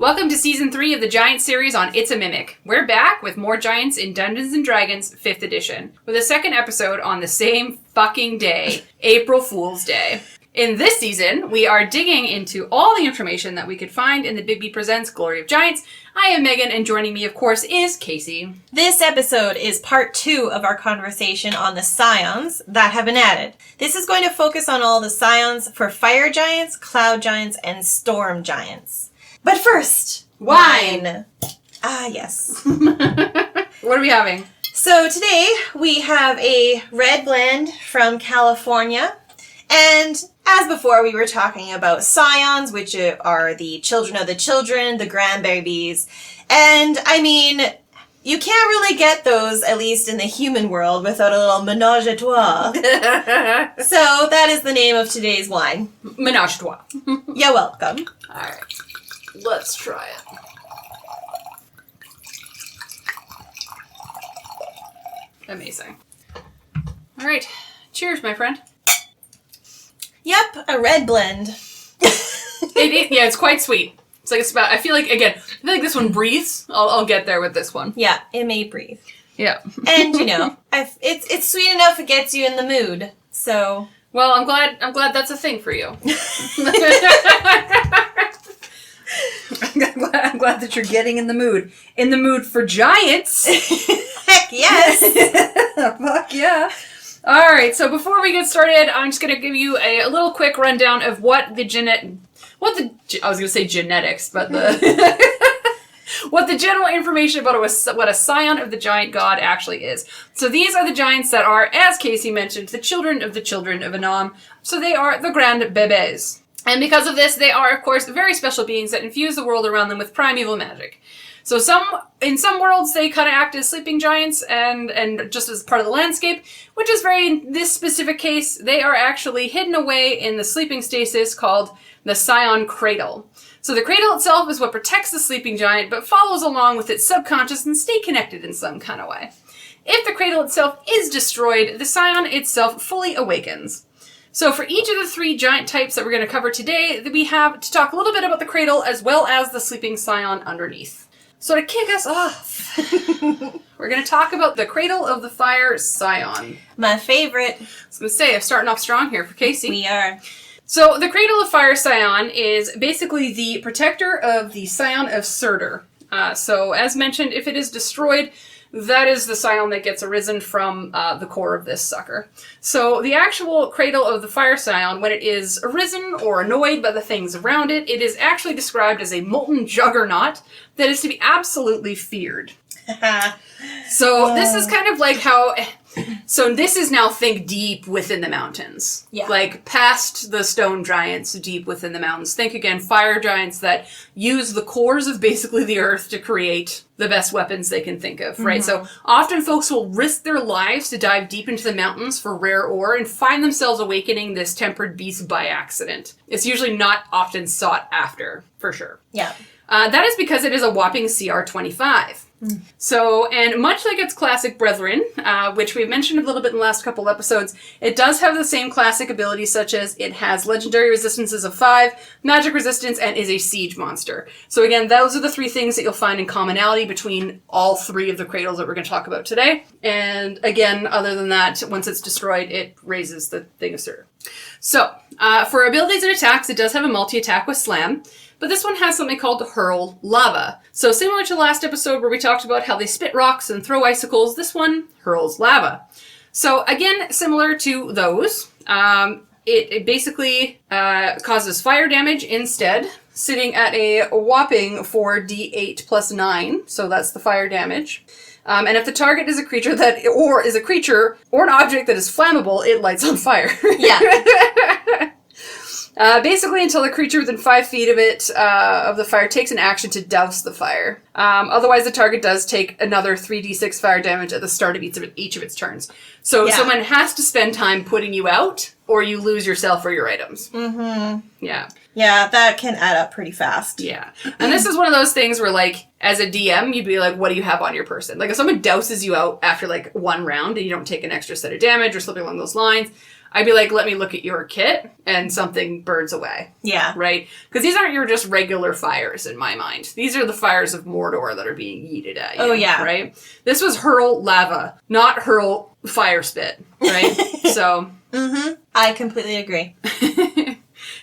Welcome to Season 3 of the Giant series on It's a Mimic. We're back with more Giants in Dungeons & Dragons 5th edition, with a second episode on the same fucking day, April Fool's Day. In this season, we are digging into all the information that we could find in the Bigby Presents Glory of Giants. I am Megan, and joining me, of course, is Casey. This episode is part 2 of our conversation on the Scions that have been added. This is going to focus on all the Scions for Fire Giants, Cloud Giants, and Storm Giants. But first, wine! Ah, yes. What are we having? So today, we have a red blend from California. And as before, we were talking about Scions, which are the children of the children, the grandbabies. And, I mean, you can't really get those, at least in the human world, without a little ménage à trois. So that is the name of today's wine. Ménage à trois. You're welcome. Alright, let's try it. Amazing. Alright, cheers, my friend. Yep, a red blend. Yeah, it's quite sweet. It's like it's about. I feel like this one breathes. I'll get there with this one. Yeah, it may breathe. Yeah. And it's sweet enough. It gets you in the mood. So. Well, I'm glad that's a thing for you. I'm glad that you're getting in the mood. In the mood for giants. Heck yes. Fuck yeah. Alright, so before we get started, I'm just going to give you a little quick rundown of what the genetics, what the general information about what a Scion of the Giant God actually is. So these are the giants that are, as Casey mentioned, the children of Anam. So they are the grand bébés. And because of this, they are, of course, very special beings that infuse the world around them with primeval magic. So in some worlds, they kind of act as sleeping giants and just as part of the landscape, which is in this specific case, they are actually hidden away in the sleeping stasis called the Scion Cradle. So the cradle itself is what protects the sleeping giant, but follows along with its subconscious and stay connected in some kind of way. If the cradle itself is destroyed, the Scion itself fully awakens. So for each of the 3 giant types that we're going to cover today, we have to talk a little bit about the cradle as well as the sleeping Scion underneath. So to kick us off, we're going to talk about the Cradle of the Fire Scion. My favorite. I was going to say, I'm starting off strong here for Casey. We are. So the Cradle of Fire Scion is basically the protector of the Scion of Surtur. So as mentioned, if it is destroyed, that is the Scion that gets arisen from the core of this sucker. So the actual Cradle of the Fire Scion, when it is arisen or annoyed by the things around it, it is actually described as a molten juggernaut that is to be absolutely feared. So this is kind of like how... So this is now, think deep within the mountains. Yeah. Like past the stone giants, deep within the mountains. Think again, fire giants that use the cores of basically the earth to create the best weapons they can think of, right? So often folks will risk their lives to dive deep into the mountains for rare ore and find themselves awakening this tempered beast by accident. It's usually not often sought after, for sure. Yeah. That is because it is a whopping CR 25. So, and much like its classic brethren, which we've mentioned a little bit in the last couple episodes, it does have the same classic abilities, such as it has legendary resistances of 5, magic resistance, and is a siege monster. So again, those are the 3 things that you'll find in commonality between all 3 of the cradles that we're going to talk about today. And again, other than that, once it's destroyed, it raises the thing of Surtur. So, for abilities and attacks, it does have a multi-attack with Slam. But this one has something called Hurl Lava. So similar to last episode where we talked about how they spit rocks and throw icicles, this one hurls lava. So again, similar to those, it basically causes fire damage instead, sitting at a whopping 4d8 plus 9. So that's the fire damage. And if the target is a creature or an object that is flammable, it lights on fire. Yeah. Basically until the creature within 5 feet of it, of the fire, takes an action to douse the fire. Otherwise, the target does take another 3d6 fire damage at the start of each of its turns. So someone has to spend time putting you out or you lose yourself or your items. Mm-hmm. Yeah. Yeah, that can add up pretty fast. Yeah. And this is one of those things where, like, as a DM, you'd be like, what do you have on your person? Like, if someone douses you out after, like, one round and you don't take an extra set of damage or something along those lines, I'd be like, let me look at your kit, and something burns away. Yeah. Right? Because these aren't your just regular fires in my mind. These are the fires of Mordor that are being yeeted at you. Oh, yeah. Right? This was hurl lava, not hurl fire spit. Right? So. Mm-hmm. I completely agree.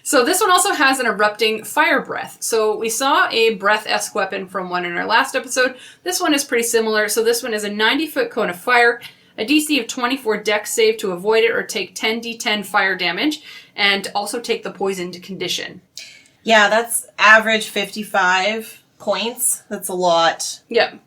So this one also has an erupting fire breath. So we saw a breath-esque weapon from one in our last episode. This one is pretty similar. So this one is a 90-foot cone of fire, a DC of 24 dex save to avoid it or take 10d10 fire damage, and also take the poisoned condition. Yeah, that's average 55 points. That's a lot. Yep.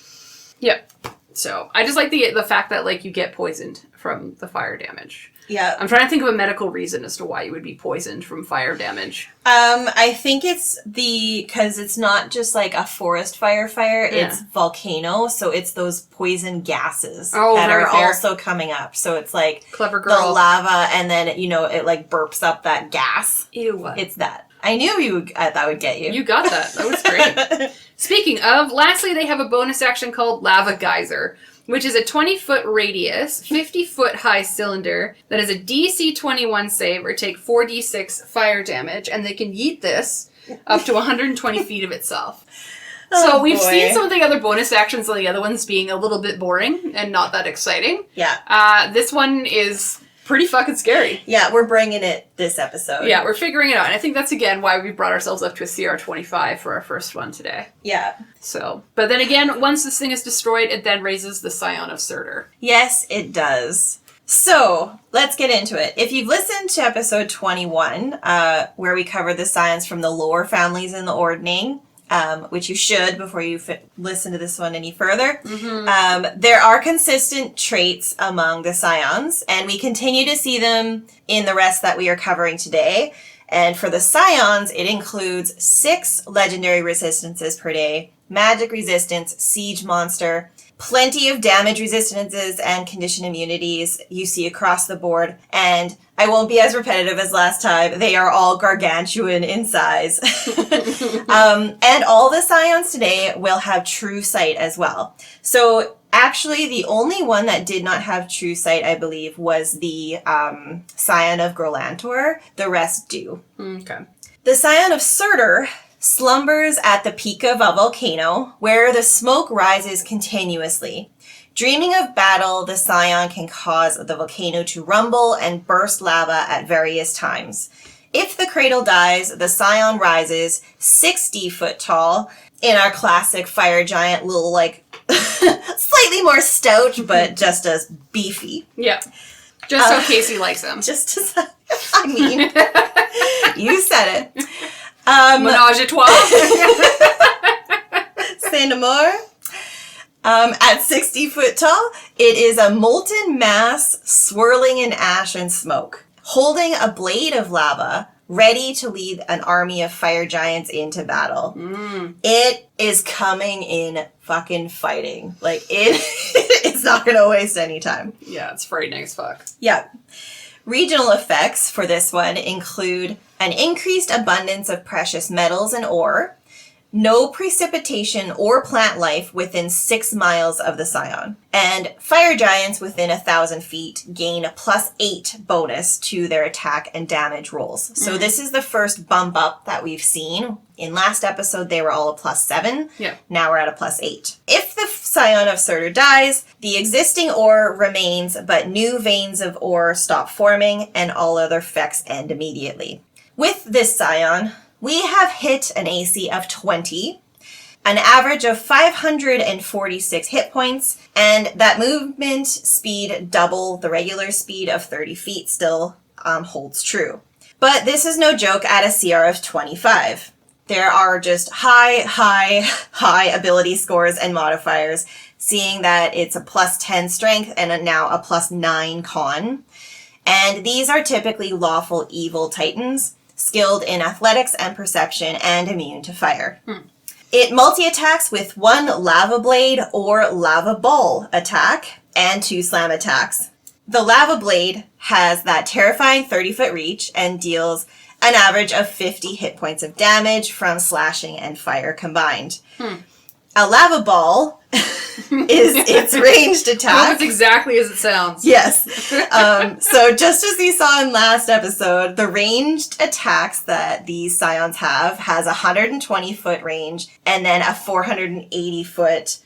Yep. So I just like the fact that, like, you get poisoned from the fire damage. Yeah. I'm trying to think of a medical reason as to why you would be poisoned from fire damage. I think it's because it's not just like a forest fire, it's volcano, so it's those poison gases that are also coming up. So it's like clever girl. The lava, and then, it like burps up that gas. Ew. It's that. I knew that would get you. You got that. That was great. Speaking of, lastly, they have a bonus action called Lava Geyser, which is a 20-foot radius, 50-foot high cylinder that is a DC 21 save or take 4d6 fire damage, and they can yeet this up to 120 feet of itself. So we've seen some of the other bonus actions on the other ones being a little bit boring and not that exciting. Yeah. This one is pretty fucking scary. Yeah, we're bringing it this episode. Yeah, we're figuring it out. And I think that's, again, why we brought ourselves up to a CR 25 for our first one today. Yeah. So, but then again, once this thing is destroyed, it then raises the Scion of Surtur. Yes, it does. So, let's get into it. If you've listened to episode 21, where we covered the scions from the lower families in the Ordning, which you should before you listen to this one any further. Mm-hmm. There are consistent traits among the scions, and we continue to see them in the rest that we are covering today. And for the scions, it includes 6 legendary resistances per day, magic resistance, siege monster, plenty of damage resistances and condition immunities you see across the board. And I won't be as repetitive as last time. They are all gargantuan in size. And all the scions today will have true sight as well. So actually, the only one that did not have true sight, I believe, was the Scion of Grolantor. The rest do. Okay. The Scion of Surtur slumbers at the peak of a volcano, where the smoke rises continuously. Dreaming of battle, the Scion can cause the volcano to rumble and burst lava at various times. If the Cradle dies, the Scion rises 60 foot tall in our classic fire giant, little, like, slightly more stout, but just as beefy. Yeah. Just so Casey likes him. Just as, I mean, you said it. Menage a trois. Say no more. At 60 foot tall, it is a molten mass swirling in ash and smoke, holding a blade of lava, ready to lead an army of fire giants into battle. It is coming in fucking fighting. Like, it's not going to waste any time. Yeah, it's frightening as fuck. Yeah. Regional effects for this one include an increased abundance of precious metals and ore, no precipitation or plant life within 6 miles of the Scion, and fire giants within 1,000 feet gain a +8 bonus to their attack and damage rolls. So this is the first bump up that we've seen. In last episode, they were all a +7. Yeah. Now we're at a +8. If the Scion of Surtur dies, the existing ore remains, but new veins of ore stop forming, and all other effects end immediately. With this Scion, we have hit an AC of 20, an average of 546 hit points, and that movement speed double the regular speed of 30 feet still holds true. But this is no joke at a CR of 25. There are just high ability scores and modifiers, seeing that it's a +10 strength and now a +9 con. And these are typically lawful evil titans, skilled in athletics and perception, and immune to fire. It multi-attacks with 1 lava blade or lava ball attack and 2 slam attacks. the lava blade has that terrifying 30-foot reach and deals an average of 50 hit points of damage from slashing and fire combined. A lava ball is its ranged attack. I hope it's exactly as it sounds. Yes. So just as we saw in last episode, the ranged attacks that these Scions have has a 120-foot range and then a 480-foot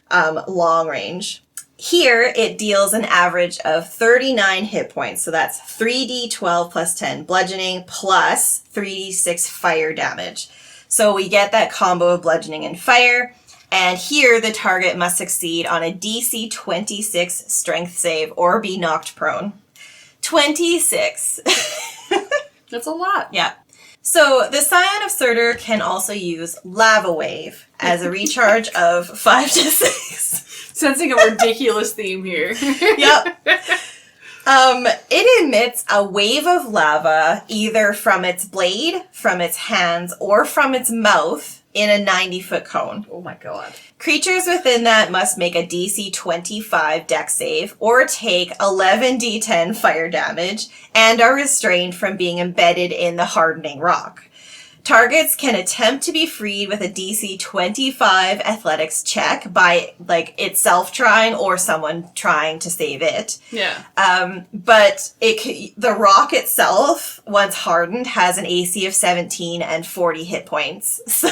long range. Here, it deals an average of 39 hit points. So that's 3d12 plus 10 bludgeoning plus 3d6 fire damage. So we get that combo of bludgeoning and fire. And here, the target must succeed on a DC 26 strength save or be knocked prone. 26. That's a lot. Yeah. So the Scion of Surtur can also use Lava Wave as a recharge of 5 to 6. Sensing a ridiculous theme here. Yep. It emits a wave of lava either from its blade, from its hands, or from its mouth in a 90-foot cone. Oh my god. Creatures within that must make a DC 25 dex save or take 11d10 fire damage and are restrained from being embedded in the hardening rock. Targets can attempt to be freed with a DC 25 athletics check by, itself trying or someone trying to save it. Yeah. But the rock itself, once hardened, has an AC of 17 and 40 hit points. So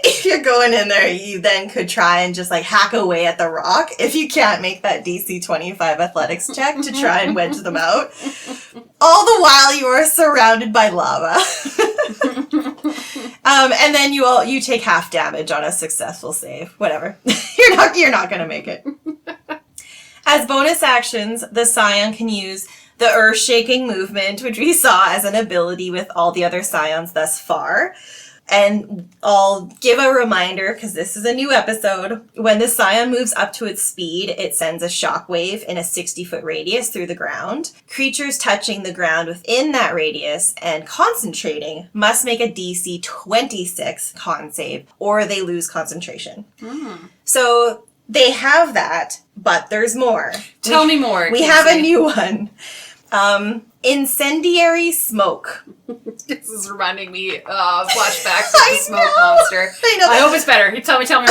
if you're going in there, you then could try and just, hack away at the rock if you can't make that DC 25 athletics check to try and wedge them out. All the while you are surrounded by lava. And then you take half damage on a successful save. Whatever. You're not gonna make it. As bonus actions, the Scion can use the earth-shaking movement, which we saw as an ability with all the other Scions thus far. And I'll give a reminder, because this is a new episode. When the Scion moves up to its speed, it sends a shockwave in a 60-foot radius through the ground. Creatures touching the ground within that radius and concentrating must make a DC 26 con save, or they lose concentration. So they have that, but there's more. Tell me more. We have a new one. Incendiary smoke. This is reminding me of flashbacks of the smoke monster. I know. I hope it's better. Tell me more.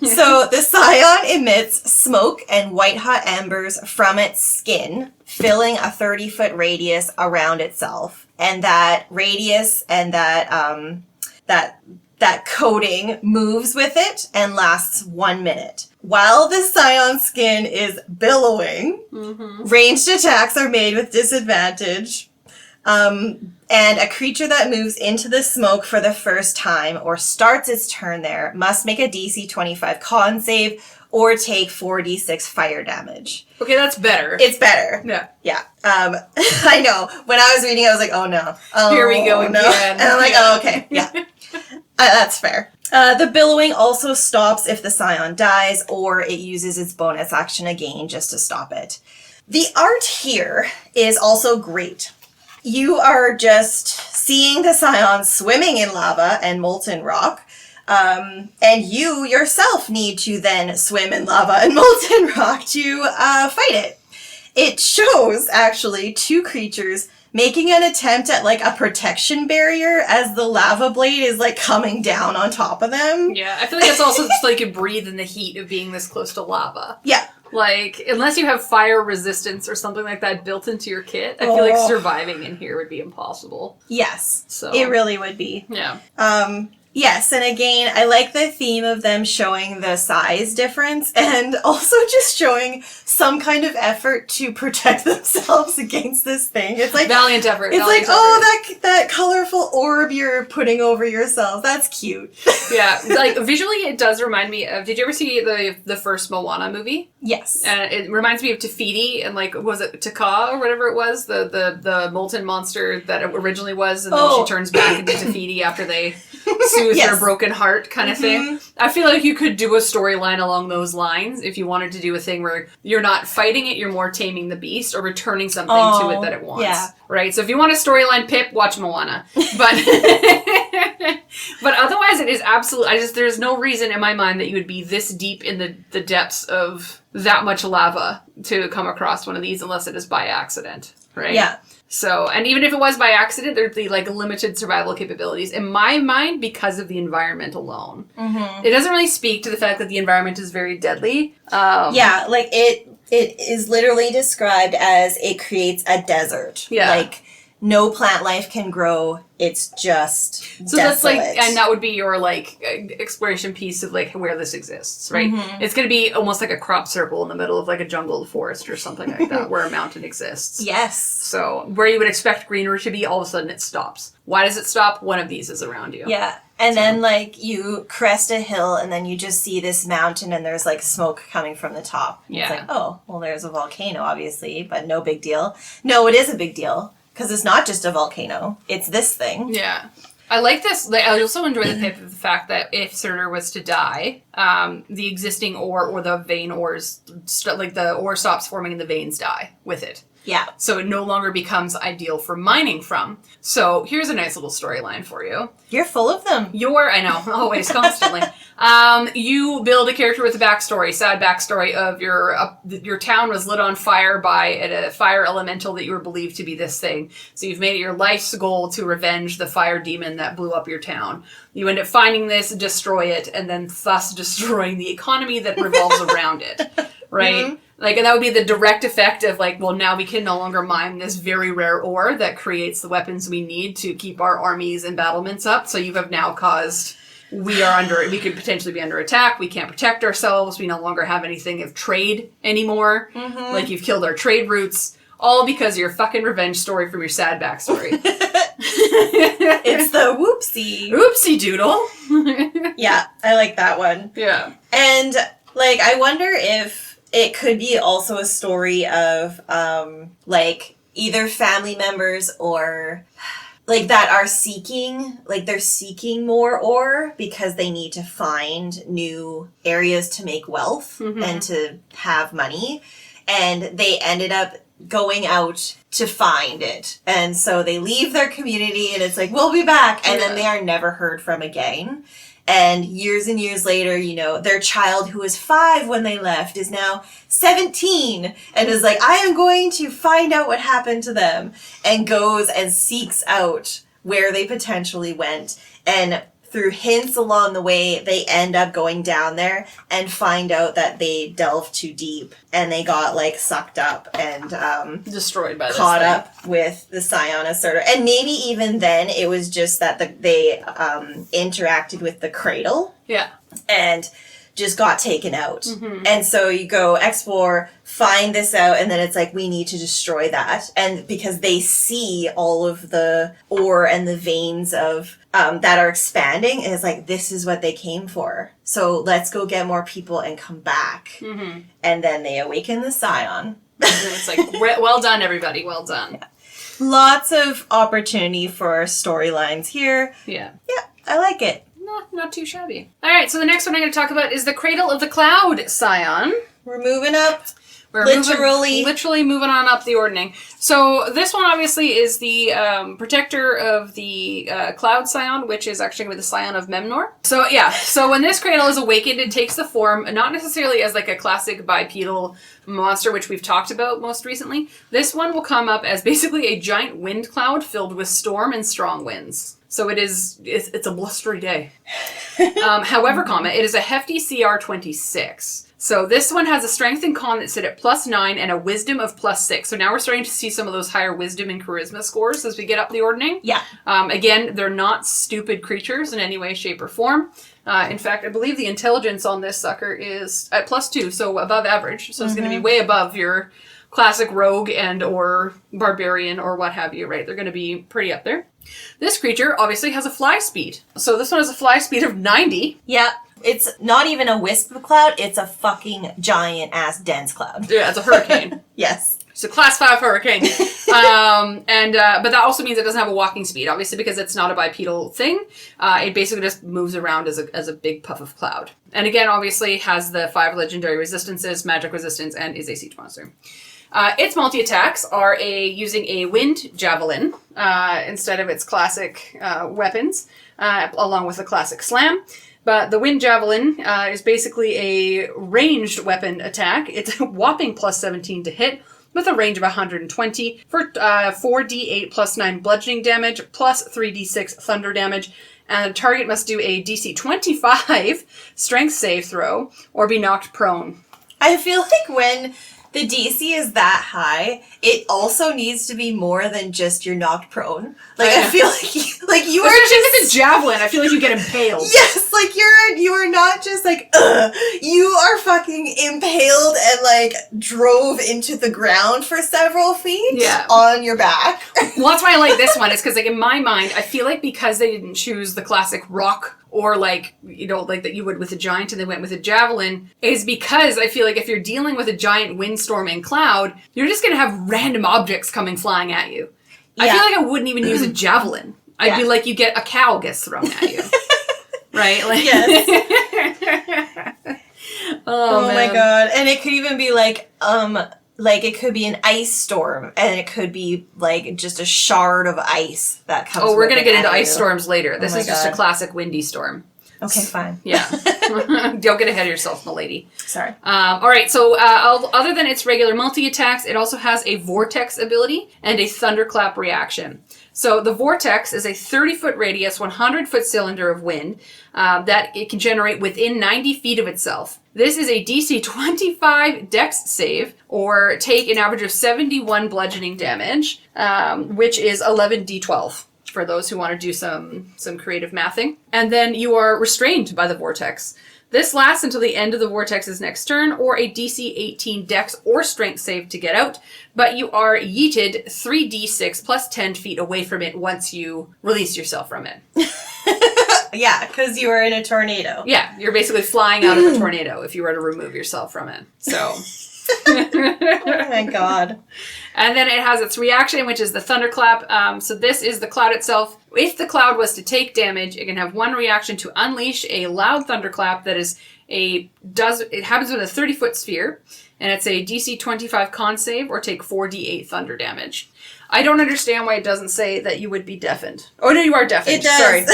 So the Scion emits smoke and white-hot embers from its skin, filling a 30-foot radius around itself. And that radius and that coating moves with it and lasts 1 minute. While the Scion skin is billowing, ranged attacks are made with disadvantage. And a creature that moves into the smoke for the first time or starts its turn there must make a DC 25 con save or take 4d6 fire damage. Okay, that's better. It's better. Yeah. Yeah. I know. When I was reading, I was like, oh no. Oh, here we go no. again. And I'm like, oh, okay. Yeah. That's fair. The billowing also stops if the Scion dies or it uses its bonus action again just to stop it. The art here is also great. You are just seeing the Scion swimming in lava and molten rock, and you yourself need to then swim in lava and molten rock to fight it. It shows, actually, two creatures making an attempt at, a protection barrier as the lava blade is, coming down on top of them. Yeah, I feel like it's also just you breathe in the heat of being this close to lava. Yeah. Unless you have fire resistance or something like that built into your kit, I feel like surviving in here would be impossible. Yes. So it really would be. Yeah. Yes, and again, I like the theme of them showing the size difference and also just showing some kind of effort to protect themselves against this thing. It's valiant effort. It's that colorful orb you're putting over yourself. That's cute. Yeah, visually it does remind me of, did you ever see the first Moana movie? Yes. And it reminds me of Te Fiti and was it Taka or whatever it was? The molten monster that it originally was, and then she turns back into Te Fiti after they soothe her broken heart kind of thing. I feel like you could do a storyline along those lines if you wanted to do a thing where you're not fighting it, you're more taming the beast or returning something to it that it wants. Yeah. Right? So if you want a storyline Pip, watch Moana. But But otherwise, it is absolutely... there's no reason in my mind that you would be this deep in the depths of that much lava to come across one of these unless it is by accident, right? Yeah. So, and even if it was by accident, there'd be like limited survival capabilities. In my mind, because of the environment alone. Mm-hmm. It doesn't really speak to the fact that the environment is very deadly. Yeah, like it is literally described as it creates a desert. Yeah. Like, no plant life can grow. It's just so desolate. That's like, and that would be your like exploration piece of like where this exists, right? Mm-hmm. It's going to be almost like a crop circle in the middle of like a jungle forest or something like that, where a mountain exists. Yes. So where you would expect greenery to be, all of a sudden it stops. Why does it stop? One of these is around you. Yeah. And then, like, you crest a hill, and then you just see this mountain, and there's, like, smoke coming from the top. Yeah. It's like, oh, well, there's a volcano, obviously, but no big deal. No, it is a big deal, because it's not just a volcano. It's this thing. Yeah. I like this. I also enjoy the fact that if Surtur was to die, the existing ore or the vein ores, like, the ore stops forming and the veins die with it. Yeah. So it no longer becomes ideal for mining from. So here's a nice little storyline for you. You're full of them. I know, always, constantly. You build a character with a backstory, sad backstory of your town was lit on fire by a fire elemental that you were believed to be this thing. So you've made it your life's goal to revenge the fire demon that blew up your town. You end up finding this, destroy it, and then thus destroying the economy that revolves around it, right? Mm-hmm. Like, and that would be the direct effect of, like, well, now we can no longer mine this very rare ore that creates the weapons we need to keep our armies and battlements up. So you have now caused, we could potentially be under attack. We can't protect ourselves. We no longer have anything of trade anymore. Mm-hmm. Like, you've killed our trade routes. All because of your fucking revenge story from your sad backstory. It's the whoopsie. Whoopsie doodle. Yeah, I like that one. Yeah. And, like, I wonder if it could be also a story of, like, either family members or, like, that are seeking, like, they're seeking more ore because they need to find new areas to make wealth and to have money. And they ended up going out to find it. And so they leave their community and it's like, we'll be back. And then they are never heard from again. And years later, you know, their child who was 5 when they left is now 17 and is like, I am going to find out what happened to them, and goes and seeks out where they potentially went. And through hints along the way, they end up going down there and find out that they delved too deep and they got, like, sucked up and destroyed by this caught thing. up with the Scion of Surtur. And maybe even then it was just that they interacted with the Cradle. Yeah. And just got taken out. Mm-hmm. And so you go explore, find this out, and then it's like, we need to destroy that. And because they see all of the ore and the veins of that are expanding, and it's like, this is what they came for. So let's go get more people and come back. Mm-hmm. And then they awaken the Scion. And it's like, well done, everybody. Well done. Yeah. Lots of opportunity for storylines here. Yeah. Yeah, I like it. Not too shabby. All right, so the next one I'm going to talk about is the Cradle of the Cloud Scion. We're moving up. We're literally moving on up the ordning. So this one obviously is the protector of the Cloud Scion, which is actually with the Scion of Memnor. So yeah, so when this cradle is awakened, it takes the form, not necessarily as like a classic bipedal monster, which we've talked about most recently. This one will come up as basically a giant wind cloud filled with storm and strong winds. So it's a blustery day. However, it is a hefty CR 26. So this one has a strength and con that sit at +9 and a wisdom of +6. So now we're starting to see some of those higher wisdom and charisma scores as we get up the ordning. Yeah. Again, they're not stupid creatures in any way, shape, or form. In fact, I believe the intelligence on this sucker is at +2, so above average. So it's going to be way above your classic rogue and or barbarian or what have you, right? They're going to be pretty up there. This creature obviously has a fly speed. So this one has a fly speed of 90. Yeah. It's not even a wisp of cloud, it's a fucking giant-ass dense cloud. Yeah, it's a hurricane. Yes. It's a class 5 hurricane. But that also means it doesn't have a walking speed, obviously, because it's not a bipedal thing. It basically just moves around as a big puff of cloud. And again, obviously, has the 5 legendary resistances, magic resistance, and is a siege monster. Its multi-attacks are using a wind javelin instead of its classic weapons, along with a classic slam. But the wind javelin is basically a ranged weapon attack. It's a whopping plus 17 to hit, with a range of 120 for 4d8 plus 9 bludgeoning damage, plus 3d6 thunder damage. And the target must do a DC 25 strength save throw or be knocked prone. I feel like when the DC is that high, it also needs to be more than just you're knocked prone. Like, I feel like you are just... Especially with a javelin, I feel like you get impaled. Yes, like you are not just like, ugh. You are fucking impaled and like drove into the ground for several feet on your back. Well, that's why I like this one, is because like in my mind, I feel like because they didn't choose the classic rock or like, you know, like that you would with a giant and they went with a javelin, is because I feel like if you're dealing with a giant windstorm and cloud, you're just going to have random objects coming flying at you. Yeah. I feel like I wouldn't even use a javelin. I'd be like, a cow gets thrown at you. Right? Like, yes. Oh my god. And it could even be like it could be an ice storm, and it could be like just a shard of ice that comes. Oh, we're gonna get into ice storms later. This is just a classic windy storm. Okay, fine. Yeah. Don't get ahead of yourself, milady. Sorry. All right, so other than its regular multi-attacks, it also has a vortex ability and a thunderclap reaction. So the vortex is a 30-foot radius, 100-foot cylinder of wind that it can generate within 90 feet of itself. This is a DC 25 dex save, or take an average of 71 bludgeoning damage, which is 11d12. For those who want to do some creative mathing. And then you are restrained by the vortex. This lasts until the end of the vortex's next turn, or a DC 18 dex or strength save to get out, but you are yeeted 3d6 plus 10 feet away from it once you release yourself from it. Yeah, because you are in a tornado. Yeah, you're basically flying out of a tornado if you were to remove yourself from it. So... Oh my god. And then it has its reaction, which is the thunderclap. So this is the cloud itself. If the cloud was to take damage, it can have one reaction to unleash a loud thunderclap that is it happens with a 30-foot sphere, and it's a DC 25 con save or take 4d8 thunder damage. I don't understand why it doesn't say that you would be deafened. Oh no, you are deafened. It does. Sorry.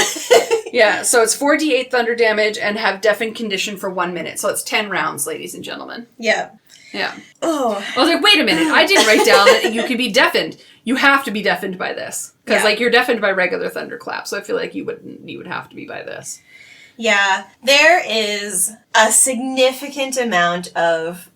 Yeah, so it's 4d8 thunder damage and have deafened condition for 1 minute. So it's 10 rounds, ladies and gentlemen. Yeah. Yeah. Oh. I was like, wait a minute. I didn't write down that you could be deafened. You have to be deafened by this. Because, like, you're deafened by regular thunderclap. So I feel like you would have to be by this. Yeah. There is a significant amount of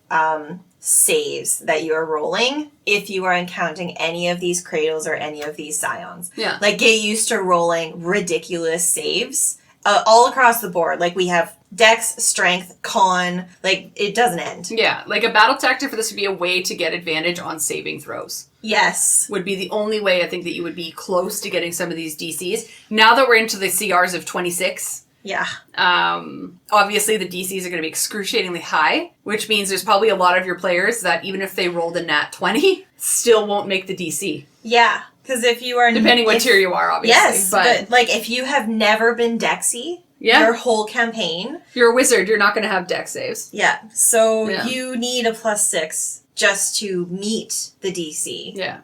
saves that you are rolling if you are encountering any of these cradles or any of these scions. Yeah. Like, get used to rolling ridiculous saves all across the board. Like, we have dex, strength, con, like, it doesn't end. Yeah, like a battle tactic for this would be a way to get advantage on saving throws. Yes. Would be the only way I think that you would be close to getting some of these DCs. Now that we're into the CRs of 26... Yeah. Obviously the DCs are going to be excruciatingly high, which means there's probably a lot of your players that even if they rolled a nat 20, still won't make the DC. Yeah, because if you are... Depending what tier you are, obviously. Yes, but like, if you have never been Dexy... Yeah. Your whole campaign. You're a wizard. You're not going to have dex saves. Yeah. So you need a +6 just to meet the DC. Yeah.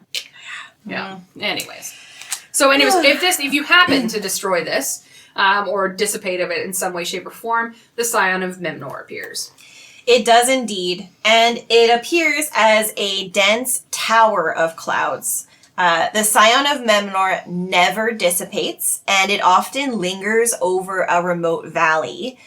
Yeah. Anyways. So if you happen to destroy this, or dissipate of it in some way, shape, or form, the Scion of Memnor appears. It does indeed. And it appears as a dense tower of clouds. The Scion of Memnor never dissipates, and it often lingers over a remote valley,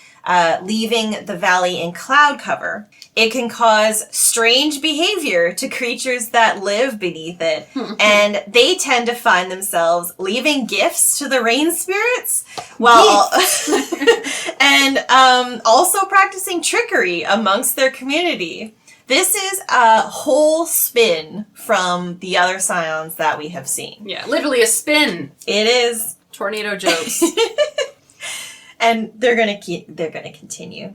leaving the valley in cloud cover. It can cause strange behavior to creatures that live beneath it, and they tend to find themselves leaving gifts to the rain spirits, and also practicing trickery amongst their community. This is a whole spin from the other scions that we have seen. Yeah, literally a spin. It is. Tornado jokes. And they're gonna continue.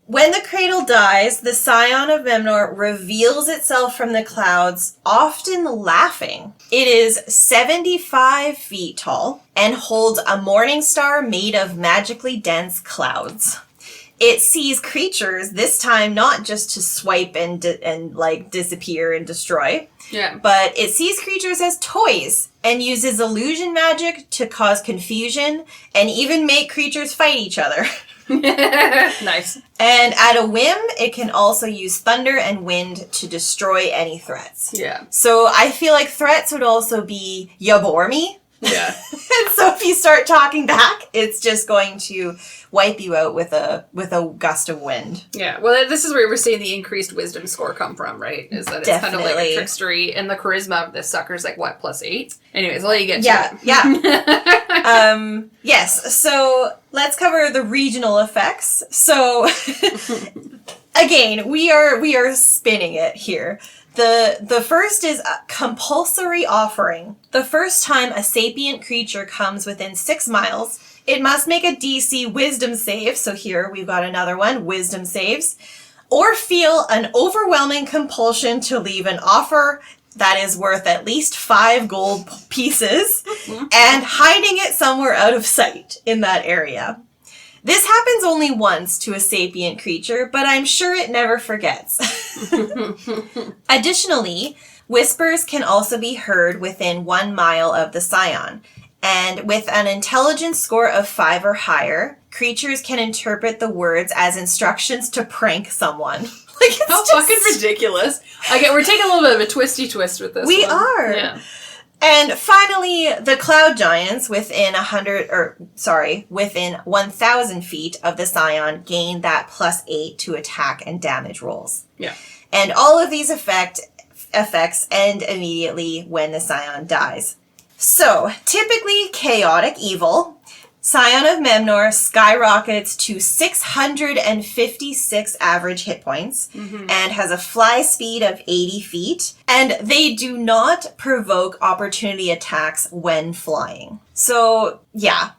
When the cradle dies, the Scion of Memnor reveals itself from the clouds, often laughing. It is 75 feet tall and holds a morning star made of magically dense clouds. it sees creatures, this time not just to swipe and disappear and destroy, but it sees creatures as toys and uses illusion magic to cause confusion and even make creatures fight each other. Nice. And at a whim, it can also use thunder and wind to destroy any threats. Yeah. So I feel like threats would also be ya bore me. Yeah. And so if you start talking back, it's just going to wipe you out with a gust of wind. Yeah. Well, this is where we're seeing the increased wisdom score come from, right? Is that it's kind of like a trickstery, and the charisma of this sucker's like, what, +8? Anyways, I'll let you get to it. Yeah. Yes. So let's cover the regional effects. So again, we are spinning it here. The first is a compulsory offering. The first time a sapient creature comes within 6 miles, it must make a DC wisdom save. So here we've got another one, wisdom saves. Or feel an overwhelming compulsion to leave an offer that is worth at least 5 gold pieces and hiding it somewhere out of sight in that area. This happens only once to a sapient creature, but I'm sure it never forgets. Additionally, whispers can also be heard within 1 mile of the Scion. And with an intelligence score of 5 or higher, creatures can interpret the words as instructions to prank someone. How fucking ridiculous. Okay, we're taking a little bit of a twisty twist with this We one. are. Yeah. And finally, the cloud giants within 1,000 feet of the Scion gain that +8 to attack and damage rolls. Yeah. And all of these effects end immediately when the Scion dies. So, typically chaotic evil, Scion of Memnor skyrockets to 656 average hit points and has a fly speed of 80 feet. And they do not provoke opportunity attacks when flying. So, yeah.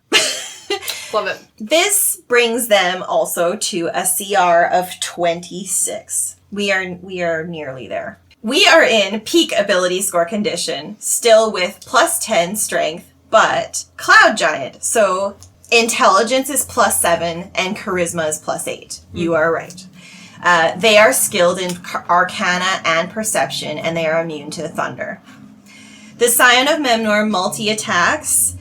Love it. This brings them also to a CR of 26. We are nearly there. We are in peak ability score condition, still with +10 strength, but Cloud Giant. So intelligence is +7 and charisma is +8. You are right. They are skilled in arcana and perception, and they are immune to thunder. The Scion of Memnor multi-attacks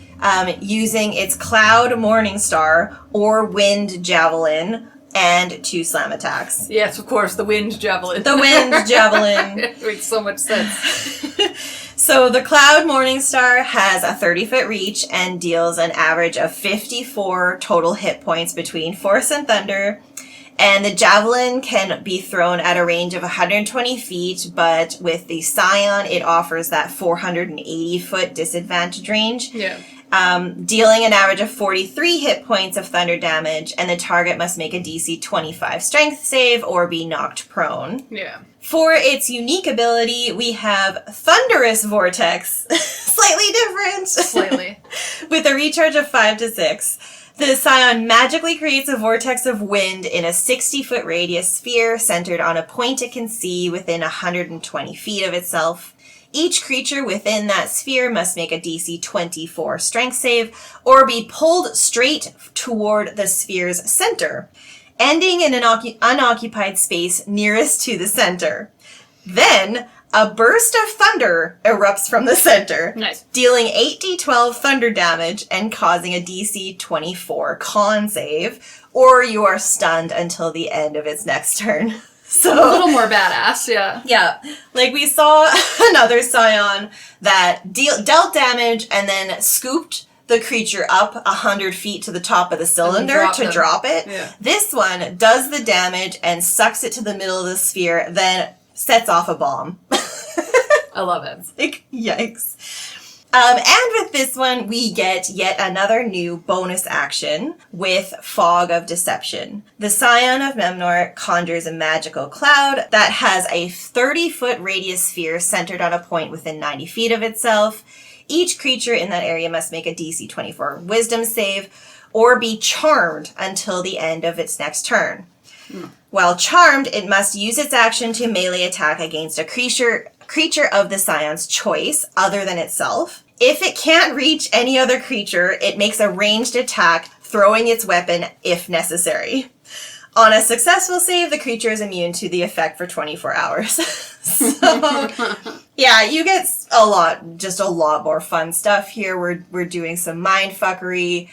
using its Cloud Morningstar or Wind Javelin and 2 slam attacks. Yes, of course, the wind javelin. The Wind Javelin. It makes so much sense. So the Cloud Morningstar has a 30-foot reach and deals an average of 54 total hit points between Force and Thunder. And the Javelin can be thrown at a range of 120 feet, but with the Scion, it offers that 480-foot disadvantage range. Yeah. Dealing an average of 43 hit points of thunder damage, and the target must make a DC 25 strength save or be knocked prone. Yeah. For its unique ability, we have Thunderous Vortex, slightly different. Slightly. With a recharge of 5 to 6. The Scion magically creates a vortex of wind in a 60-foot radius sphere centered on a point it can see within 120 feet of itself. Each creature within that sphere must make a DC 24 strength save or be pulled straight toward the sphere's center, ending in an unoccupied space nearest to the center. Then, a burst of thunder erupts from the center, Nice. dealing 8d12 thunder damage and causing a DC 24 con save, or you are stunned until the end of its next turn. So A little more badass, yeah. yeah, like we saw another Scion that dealt damage and then scooped the creature up 100 feet to the top of the cylinder to drop it. Yeah. This one does the damage and sucks it to the middle of the sphere, then sets off a bomb. I love it. Like, yikes. And with this one, we get yet another new bonus action with Fog of Deception. The Scion of Memnor conjures a magical cloud that has a 30-foot radius sphere centered on a point within 90 feet of itself. Each creature in that area must make a DC 24 wisdom save or be charmed until the end of its next turn. While charmed, it must use its action to melee attack against a creature of the Scion's choice other than itself. If it can't reach any other creature, it makes a ranged attack, throwing its weapon if necessary. On a successful save, the creature is immune to the effect for 24 hours. So, yeah, you get a lot more fun stuff here. We're doing some mindfuckery.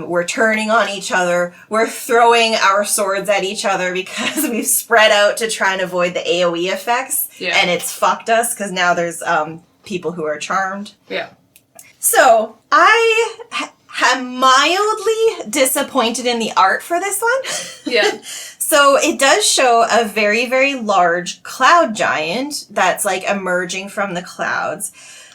We're turning on each other. We're throwing our swords at each other because we've spread out to try and avoid the AoE effects. Yeah. And it's fucked us because now there's people who are charmed. Yeah. So, I am mildly disappointed in the art for this one. Yeah. So it does show a very, very large cloud giant that's like emerging from the clouds.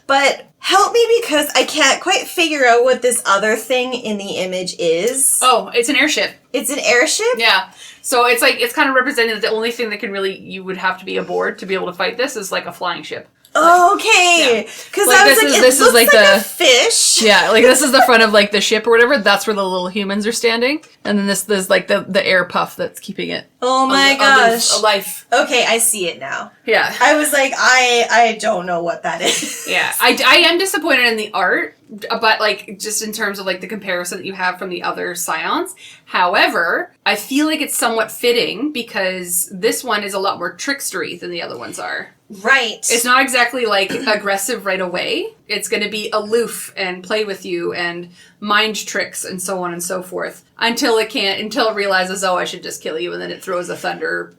But help me because I can't quite figure out what this other thing in the image is. Oh, it's an airship. It's an airship? Yeah. So it's like, it's kind of representing that the only thing that can really, you would have to be aboard to be able to fight this is like a flying ship. Okay, because Like, I was this is like a fish. Yeah, like this is the front of like the ship or whatever. That's where the little humans are standing, and then there's like the air puff that's keeping it. Oh my gosh, alive. Okay, I see it now. Yeah, I was like, I don't know what that is. yeah. I am disappointed in the art, but like just in terms of like the comparison that you have from the other Scions. However, I feel like it's somewhat fitting because this one is a lot more trickstery than the other ones are. Right. It's not exactly like aggressive right away. It's going to be aloof and play with you and mind tricks and so on and so forth until it realizes, oh, I should just kill you, and then it throws a thunder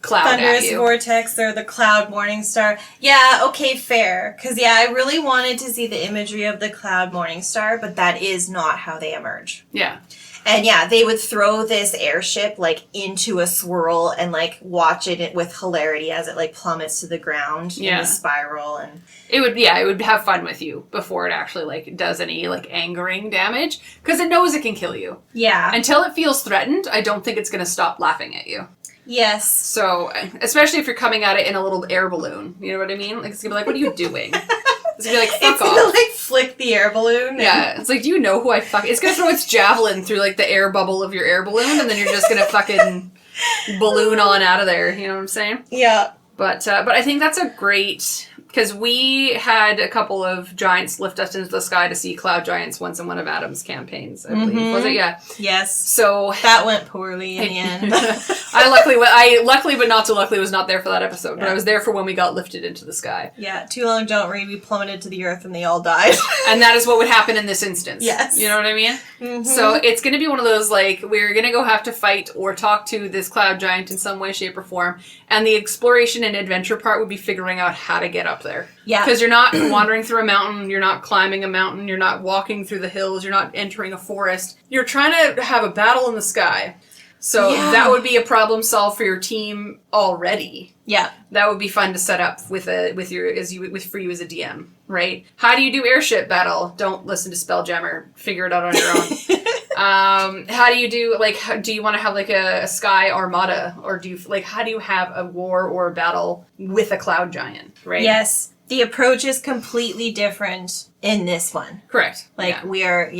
cloud Thunderous at you. vortex or the cloud morning star. Yeah, okay, fair. Because, yeah, I really wanted to see the imagery of the cloud morning star, but that is not how they emerge. Yeah. And yeah, they would throw this airship like into a swirl and like watch it with hilarity as it like plummets to the ground in a spiral, and it would have fun with you before it actually like does any like angering damage because it knows it can kill you. Yeah. Until it feels threatened, I don't think it's going to stop laughing at you. Yes. So, especially if you're coming at it in a little air balloon, you know what I mean? Like it's going to be like, what are you doing? It's gonna be like, fuck off. It's gonna like flick the air balloon. Yeah, it's like, do you know who I fuck? It's gonna throw its javelin through like the air bubble of your air balloon, and then you're just gonna fucking balloon on out of there. You know what I'm saying? Yeah. But I think that's a great, because we had a couple of giants lift us into the sky to see cloud giants once in one of Adam's campaigns, I believe. Was it? Yeah. Yes. So that went poorly in the end. I luckily but not so luckily was not there for that episode, but I was there for when we got lifted into the sky. Yeah, too long don't read, we plummeted to the earth and they all died. And that is what would happen in this instance. Yes. You know what I mean? Mm-hmm. So it's going to be one of those, like, we're going to go have to fight or talk to this cloud giant in some way, shape, or form, and the exploration and adventure part would be figuring out how to get up there. Yeah. Because you're not wandering through a mountain, you're not climbing a mountain, you're not walking through the hills, you're not entering a forest. You're trying to have a battle in the sky. So that would be a problem solved for your team already. Yeah. That would be fun to set up for you as a DM, right? How do you do airship battle? Don't listen to Spelljammer. Figure it out on your own. How do you do, like, do you want to have like a sky armada, or do you like, how do you have a war or a battle with a cloud giant, right? Yes. The approach is completely different in this one. Correct. Like, we are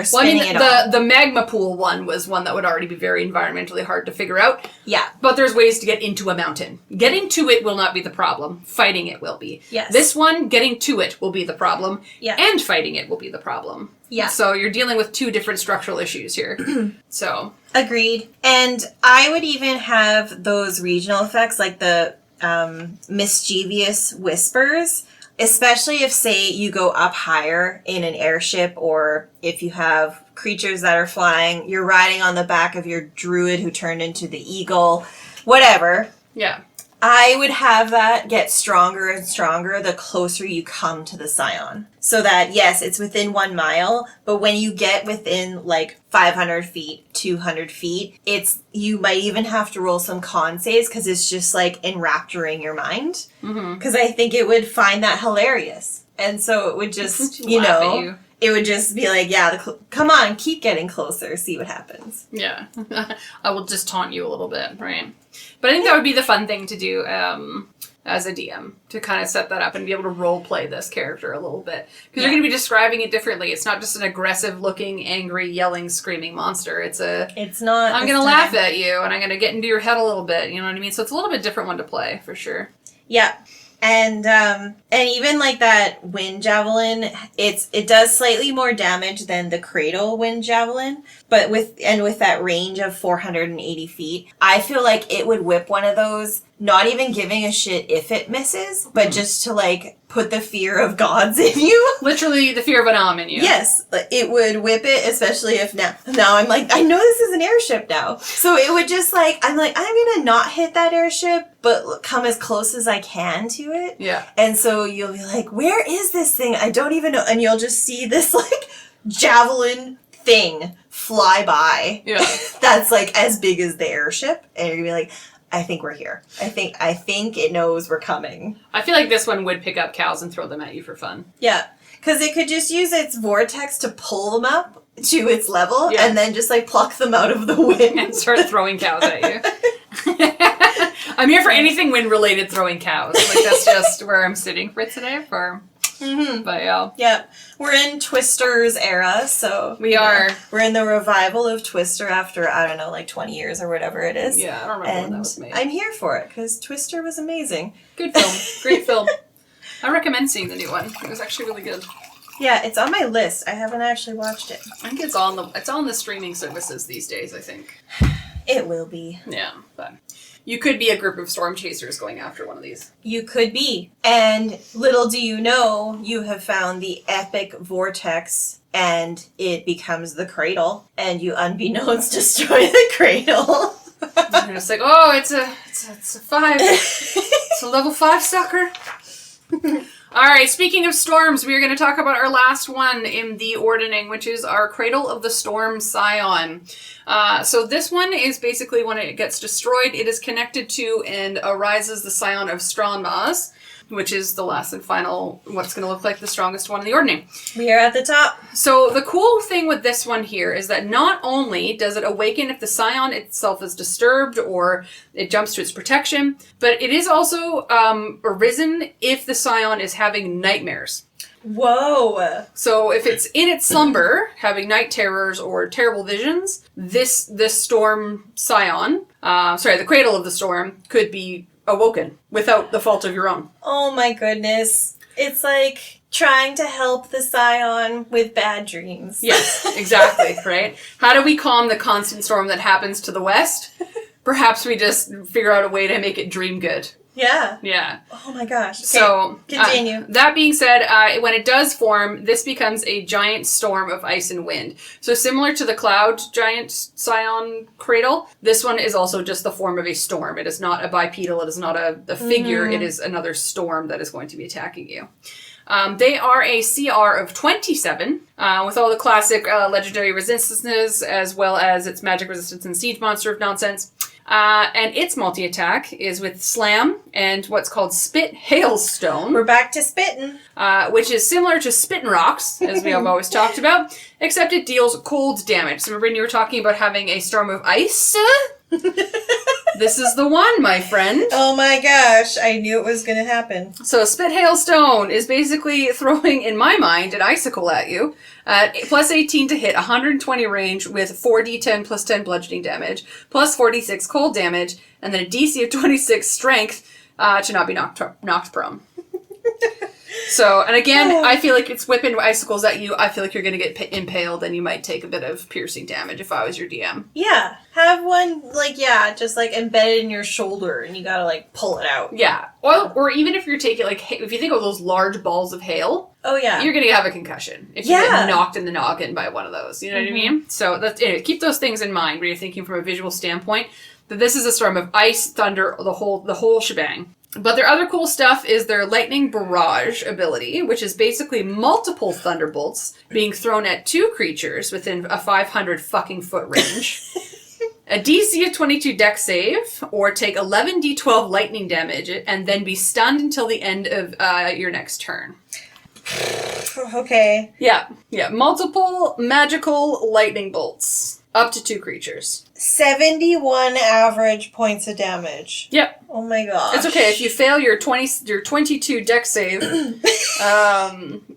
spinning it all. The magma pool one was one that would already be very environmentally hard to figure out. Yeah. But there's ways to get into a mountain. Getting to it will not be the problem. Fighting it will be. Yes. This one, getting to it will be the problem. Yeah. And fighting it will be the problem. Yeah. So you're dealing with two different structural issues here. So. Agreed. And I would even have those regional effects, like the mischievous whispers, especially if, say, you go up higher in an airship, or if you have creatures that are flying, you're riding on the back of your druid who turned into the eagle, whatever. Yeah. I would have that get stronger and stronger the closer you come to the Scion. So that, yes, it's within 1 mile, but when you get within like 500 feet, 200 feet, you might even have to roll some con saves because it's just like enrapturing your mind. Because I think it would find that hilarious. And so it would just, it would just be like, come on, keep getting closer, see what happens. Yeah. I will just taunt you a little bit, right? But I think that would be the fun thing to do as a DM, to kind of set that up and be able to role play this character a little bit. Because you're going to be describing it differently. It's not just an aggressive-looking, angry, yelling, screaming monster. I'm going to laugh at you, and I'm going to get into your head a little bit, you know what I mean? So it's a little bit different one to play, for sure. Yeah. And even like that wind javelin, it does slightly more damage than the Cradle wind javelin, but with that range of 480 feet, I feel like it would whip one of those, not even giving a shit if it misses, but just to like put the fear of gods in you. Literally the fear of an arm in you. Yes, it would whip it, especially if now I'm like, I know this is an airship now. So it would just like, I'm gonna not hit that airship, but come as close as I can to it. Yeah. And so you'll be like, where is this thing? I don't even know. And you'll just see this like javelin thing fly by. Yeah. That's like as big as the airship. And you're gonna be like, I think we're here. I think it knows we're coming. I feel like this one would pick up cows and throw them at you for fun. Yeah. Because it could just use its vortex to pull them up to its level and then just like pluck them out of the wind. And start throwing cows at you. I'm here for anything wind-related throwing cows. Like, that's just where I'm sitting for today. But yeah. Yeah. We're in Twister's era, so... We are. We're in the revival of Twister after, I don't know, like 20 years or whatever it is. Yeah, I don't remember when that was made. I'm here for it, because Twister was amazing. Good film. Great film. I recommend seeing the new one. It was actually really good. Yeah, it's on my list. I haven't actually watched it. I think it's on the streaming services these days, I think. It will be. Yeah, but you could be a group of storm chasers going after one of these. You could be. And little do you know, you have found the epic vortex and it becomes the Cradle and you unbeknownst destroy the Cradle. And it's like, oh, it's a 5. It's a level 5 sucker. Alright, speaking of storms, we are going to talk about our last one in the ordering, which is our Cradle of the Storm Scion. So this one is basically when it gets destroyed, it is connected to and arises the Scion of Stronmaus, which is the last and final, what's going to look like the strongest one in the ordering. We are at the top. So the cool thing with this one here is that not only does it awaken if the Scion itself is disturbed or it jumps to its protection, but it is also arisen if the Scion is having nightmares. Whoa. So if it's in its slumber, having night terrors or terrible visions, this storm Scion, the Cradle of the Storm, could be awoken without the fault of your own. Oh my goodness. It's like trying to help the Scion with bad dreams. Yes, exactly, right? How do we calm the constant storm that happens to the west? Perhaps we just figure out a way to make it dream good. Yeah. Yeah. Oh my gosh. Okay, so, continue. That being said, when it does form, this becomes a giant storm of ice and wind. So similar to the cloud giant Scion Cradle, this one is also just the form of a storm. It is not a bipedal, it is not a figure, it is another storm that is going to be attacking you. They are a CR of 27, with all the classic legendary resistances, as well as its magic resistance and siege monster nonsense. And its multi-attack is with Slam and what's called Spit Hailstone. We're back to spitting. Which is similar to Spittin' Rocks, as we have always talked about, except it deals cold damage. So remember when you were talking about having a storm of ice? This is the one, my friend. Oh my gosh, I knew it was going to happen. So Spit Hailstone is basically throwing, in my mind, an icicle at you. Plus 18 to hit, 120 range with 4d10 plus 10 bludgeoning damage, plus 46 cold damage, and then a DC of 26 strength to not be knocked prone. So, and again, I feel like it's whipping icicles at you. I feel like you're going to get impaled and you might take a bit of piercing damage if I was your DM. Yeah. Have one, just embedded in your shoulder and you gotta, pull it out. Yeah. Or even if you're taking, if you think of those large balls of hail. Oh, yeah. You're going to have a concussion if you get knocked in the noggin by one of those. You know what I mean? So, keep those things in mind when you're thinking from a visual standpoint that this is a storm of ice, thunder, the whole shebang. But their other cool stuff is their Lightning Barrage ability, which is basically multiple thunderbolts being thrown at 2 creatures within a 500 fucking foot range. A DC of 22 dex save, or take 11d12 lightning damage, and then be stunned until the end of your next turn. Okay. Yeah. Multiple magical lightning bolts. Up to 2 creatures. 71 average points of damage. Yep. Oh my gosh. It's okay. If you fail your 22 dex save,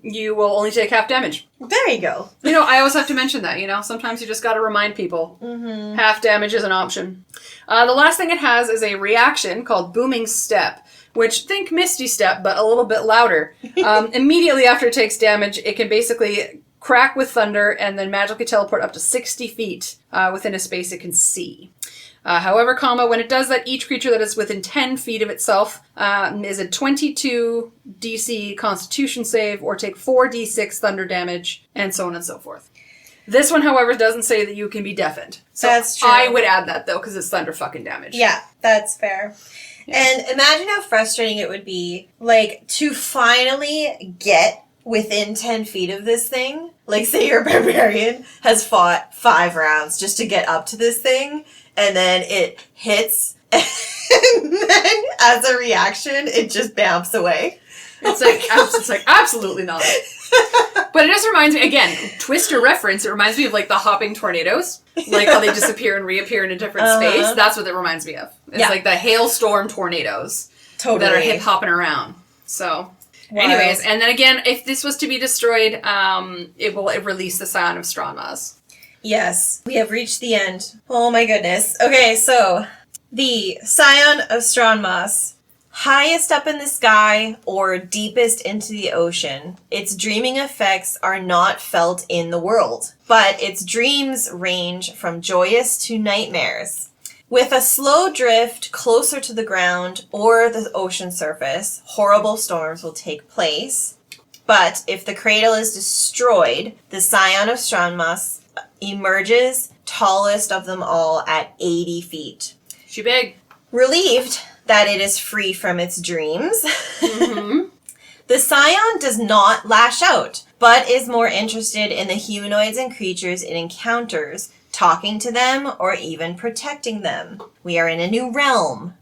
you will only take half damage. There you go. I always have to mention that, Sometimes you just gotta remind people. Half damage is an option. The last thing it has is a reaction called Booming Step, which think Misty Step, but a little bit louder. Immediately after it takes damage, it can basically crack with thunder and then magically teleport up to 60 feet within a space it can see. However, when it does that, each creature that is within 10 feet of itself is a 22 DC Constitution save or take 4d6 thunder damage, and so on and so forth. This one, however, doesn't say that you can be deafened. So that's true. I would add that, though, because it's thunder fucking damage. Yeah, that's fair. Yeah. And imagine how frustrating it would be, like, to finally get within 10 feet of this thing. Like, say your barbarian has fought 5 rounds just to get up to this thing, and then it hits, and then as a reaction, it just bounces away. It's like, absolutely not. But it just reminds me, again, Twister reference, it reminds me of, like, the hopping tornadoes. Like, how they disappear and reappear in a different space. That's what it reminds me of. It's like the hailstorm tornadoes. Totally. That are hip-hopping around. So, anyways, and then again, if this was to be destroyed, it will release the Scion of Stronmaus. Yes, we have reached the end. Oh my goodness. Okay, so the Scion of Stronmaus, highest up in the sky or deepest into the ocean, its dreaming effects are not felt in the world, but its dreams range from joyous to nightmares. With a slow drift closer to the ground or the ocean surface, horrible storms will take place. But if the cradle is destroyed, the Scion of Stronmaus emerges tallest of them all at 80 feet. She big. Relieved that it is free from its dreams, the Scion does not lash out, but is more interested in the humanoids and creatures it encounters, talking to them or even protecting them. We are in a new realm.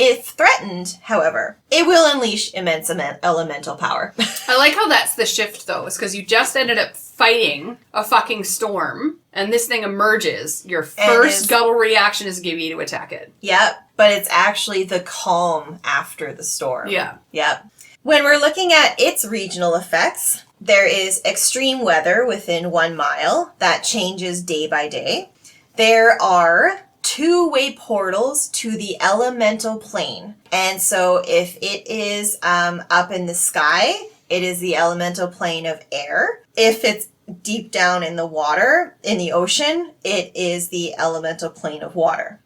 If threatened, however, it will unleash immense elemental power. I like how that's the shift, though, is because you just ended up fighting a fucking storm, and this thing emerges. Your first guttural reaction is give you to attack it. Yep, but it's actually the calm after the storm. Yeah. Yep. When we're looking at its regional effects, there is extreme weather within 1 mile that changes day by day. There are two-way portals to the elemental plane. And so if it is up in the sky, it is the elemental plane of air. If it's deep down in the water, in the ocean, it is the elemental plane of water.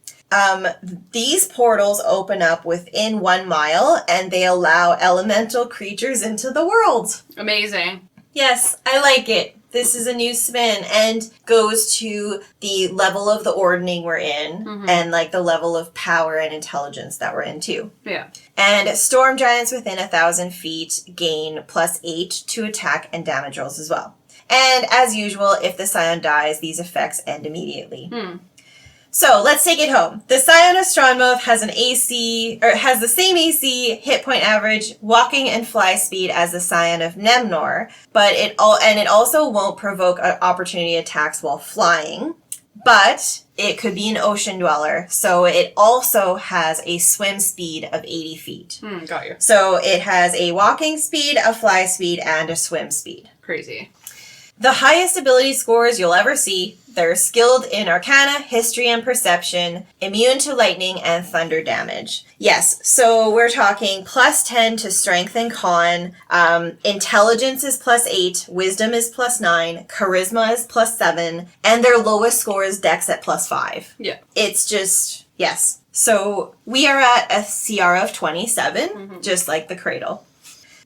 These portals open up within 1 mile and they allow elemental creatures into the world. Amazing. Yes, I like it. This is a new spin and goes to the level of the ordning we're in and like the level of power and intelligence that we're in too. Yeah. And storm giants within 1,000 feet gain +8 to attack and damage rolls as well. And as usual, if the Scion dies, these effects end immediately. So let's take it home. The Scion of Stronmaus has has the same AC, hit point average, walking and fly speed as the Scion of Memnor, but it also won't provoke opportunity attacks while flying. But it could be an ocean dweller, so it also has a swim speed of 80 feet. Got you. So it has a walking speed, a fly speed, and a swim speed. Crazy. The highest ability scores you'll ever see. They're skilled in Arcana, History, and Perception, immune to lightning and thunder damage. Yes, so we're talking +10 to Strength and Con, Intelligence is +8, Wisdom is +9, Charisma is +7, and their lowest score is Dex at +5. Yeah. It's just, yes. So we are at a CR of 27, just like the Cradle.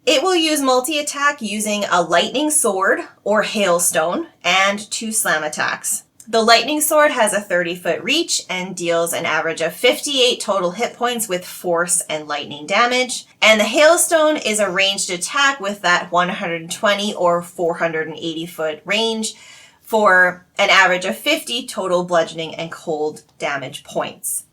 It will use multi-attack using a lightning sword or hailstone and 2 slam attacks. The lightning sword has a 30-foot reach and deals an average of 58 total hit points with force and lightning damage. And the hailstone is a ranged attack with that 120 or 480-foot range for an average of 50 total bludgeoning and cold damage points.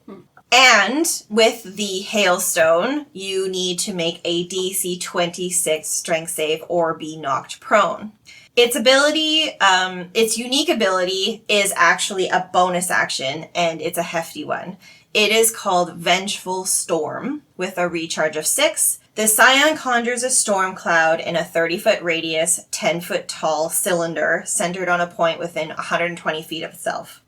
And with the hailstone, you need to make a DC 26 strength save or be knocked prone. Its ability, its unique ability is actually a bonus action, and it's a hefty one. It is called Vengeful Storm with a recharge of 6. The Scion conjures a storm cloud in a 30-foot radius, 10-foot tall cylinder centered on a point within 120 feet of itself.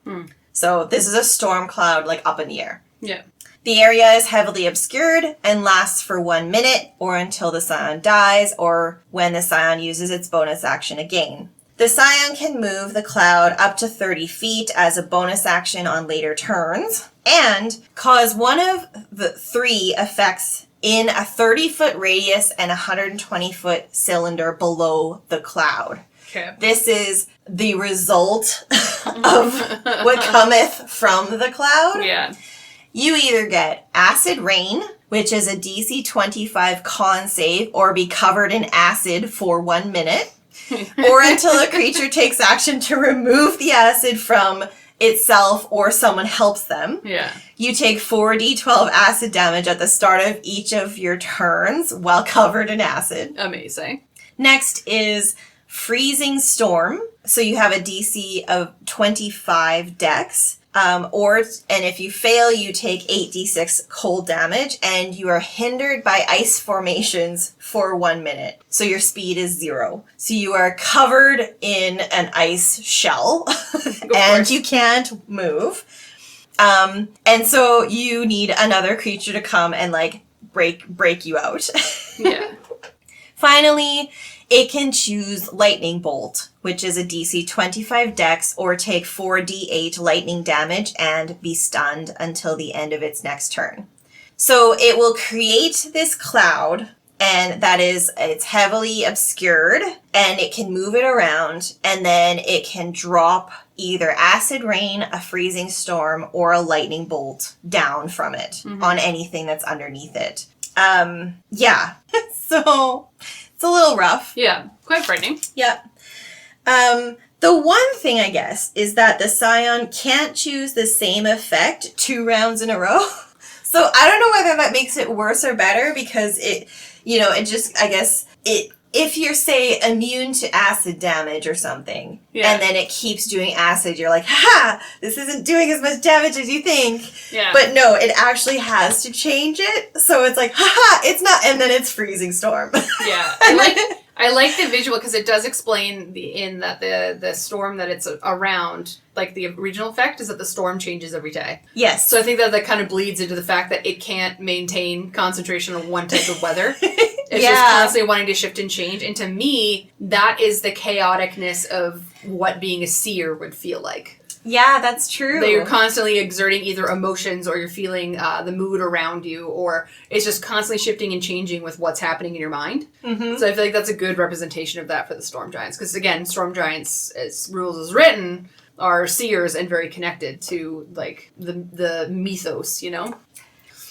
So this is a storm cloud like up in the air. Yeah. The area is heavily obscured and lasts for 1 minute or until the Scion dies or when the Scion uses its bonus action again. The Scion can move the cloud up to 30 feet as a bonus action on later turns and cause one of the 3 effects in a 30-foot radius and 120-foot cylinder below the cloud. Okay. This is the result of what cometh from the cloud. Yeah. You either get Acid Rain, which is a DC 25 con save, or be covered in acid for 1 minute, or until a creature takes action to remove the acid from itself or someone helps them. Yeah. You take 4d12 acid damage at the start of each of your turns while covered in acid. Amazing. Next is Freezing Storm. So you have a DC of 25 dex. And if you fail, you take 8d6 cold damage, and you are hindered by ice formations for 1 minute. So your speed is 0. So you are covered in an ice shell, and you can't move. And so you need another creature to come and break you out. Yeah. Finally, it can choose Lightning Bolt, which is a DC 25 dex, or take 4d8 lightning damage and be stunned until the end of its next turn. So it will create this cloud, and it's heavily obscured, and it can move it around, and then it can drop either Acid Rain, a Freezing Storm, or a Lightning Bolt down from it on anything that's underneath it. Yeah. So it's a little rough. Yeah. Quite frightening. Yep. The one thing, I guess, is that the Scion can't choose the same effect 2 rounds in a row. So I don't know whether that makes it worse or better, because if you're, say, immune to acid damage or something, and then it keeps doing acid, you're like, ha! This isn't doing as much damage as you think. Yeah. But no, it actually has to change it. So it's like, ha! It's not, and then it's Freezing Storm. Yeah. I like the visual, because it does explain that the storm that it's around, like the original effect is that the storm changes every day. Yes. So I think that kind of bleeds into the fact that it can't maintain concentration on one type of weather. It's just constantly wanting to shift and change. And to me, that is the chaoticness of what being a seer would feel like. Yeah, that's true. That you're constantly exerting either emotions, or you're feeling the mood around you, or it's just constantly shifting and changing with what's happening in your mind. Mm-hmm. So I feel like that's a good representation of that for the Storm Giants. Because again, Storm Giants, as rules is written, are seers and very connected to the mythos, you know?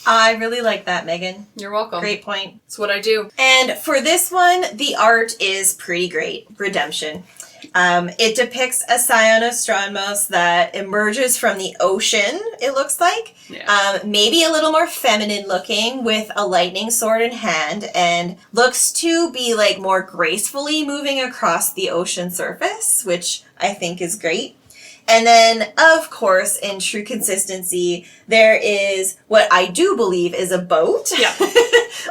I really like that, Megan. You're welcome. Great point. It's what I do. And for this one, the art is pretty great. Redemption. It depicts a Scion of Stronmaus that emerges from the ocean, it looks like. Yeah. Maybe a little more feminine looking, with a lightning sword in hand, and looks to be more gracefully moving across the ocean surface, which I think is great. And then, of course, in true consistency, there is what I do believe is a boat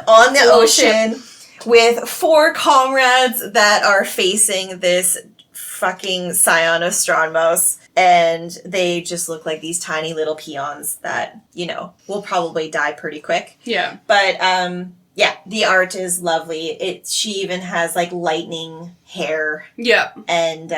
on the ocean with 4 comrades that are facing this fucking Scion of Stronmaus, and they just look like these tiny little peons that, will probably die pretty quick. Yeah. But, the art is lovely. She even has, lightning hair. Yeah. And,